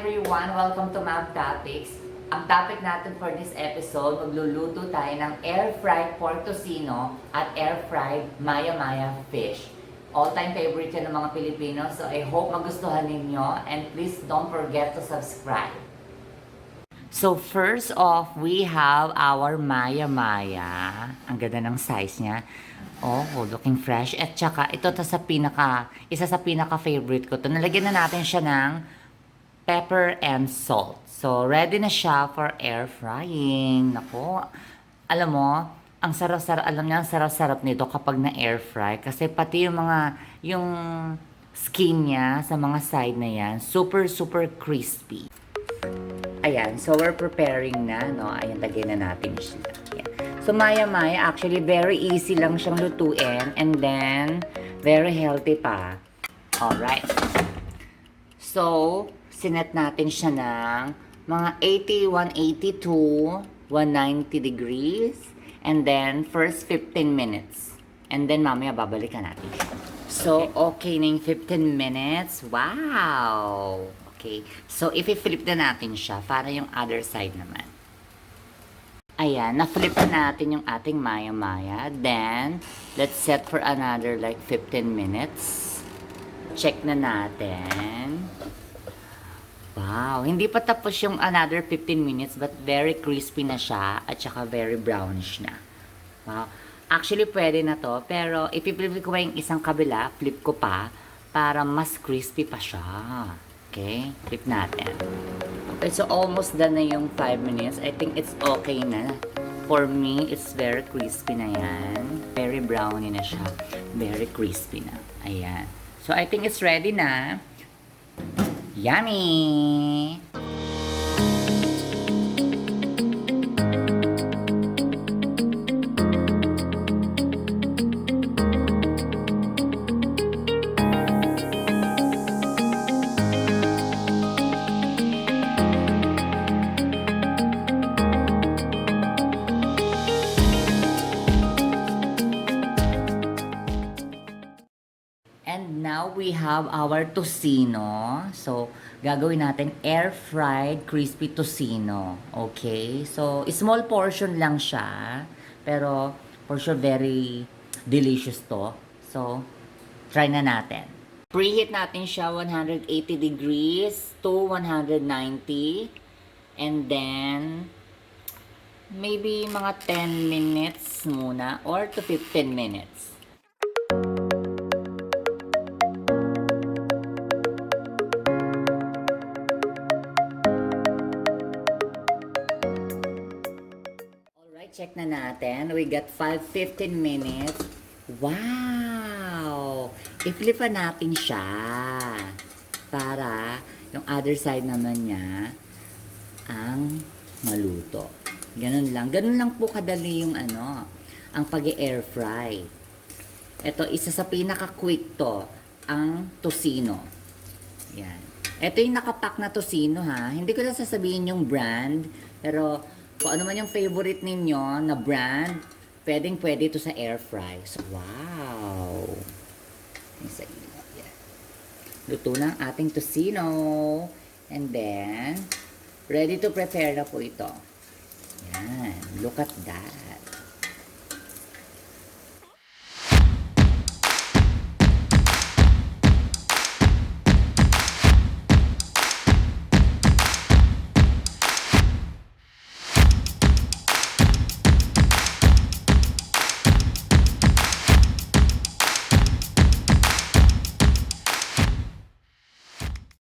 everyone! Welcome to Mag Topics. Ang topic natin for this episode, magluluto tayo ng air-fried pork tocino at air-fried Mayamaya fish. All-time favorite yan ng mga Pilipino, so I hope magustuhan ninyo and please don't forget to subscribe. So first off, we have our Mayamaya. Ang ganda ng size niya. Oh, looking fresh. At saka, ito isa sa pinaka-favorite ko. Nalagyan na natin siya ng pepper and salt. So, ready na siya for air frying. Nako, alam mo, ang sarap-sarap nito kapag na air fry. Kasi pati yung skin niya sa mga side na yan, super crispy. Ayan, so we're preparing na, no? Ayan, lagyan na natin siya. Ayan. So, Mayamaya, actually, very easy lang siyang lutuin. And then, very healthy pa. Alright. So, sinet natin siya ng mga 180 to 190 degrees. And then, first 15 minutes. And then, mamaya babalikan natin siya. So, okay na yung 15 minutes. Wow! Okay. So, i-flip na natin siya para yung other side naman. Ayan, na-flip na natin yung ating Mayamaya. Then, let's set for another like 15 minutes. Check na natin. Wow, hindi pa tapos yung another 15 minutes but very crispy na siya at saka very brownish na. Wow. Actually, pwede na to. Pero, if-flip ko yung isang kabila, flip ko pa para mas crispy pa siya. Okay? Flip natin. Okay, so almost done na yung 5 minutes. I think it's okay na. For me, it's very crispy na yan. Very browny na siya. Very crispy na. Ayan. So, I think it's ready na. Yummy! And now we have our tocino. So, gagawin natin air-fried crispy tocino. Okay? So, small portion lang siya. Pero, for sure, very delicious to. So, try na natin. Preheat natin siya 180 degrees to 190. And then, maybe mga 10 minutes muna or to 15 minutes. Check na natin. We got 15 minutes. Wow! I-flip natin siya para yung other side naman niya ang maluto. Ganun lang. Ganun lang po kadali yung ang pag-air fry. Ito, isa sa pinaka-quick to, ang tocino. Yan. Ito yung nakapack na tocino ha. Hindi ko na sasabihin yung brand, pero kung ano man yung favorite ninyo na brand, pwede ito sa air fry. So, wow! Yan. Luto na ang ating tocino. And then, ready to prepare na po ito. Yan. Look at that.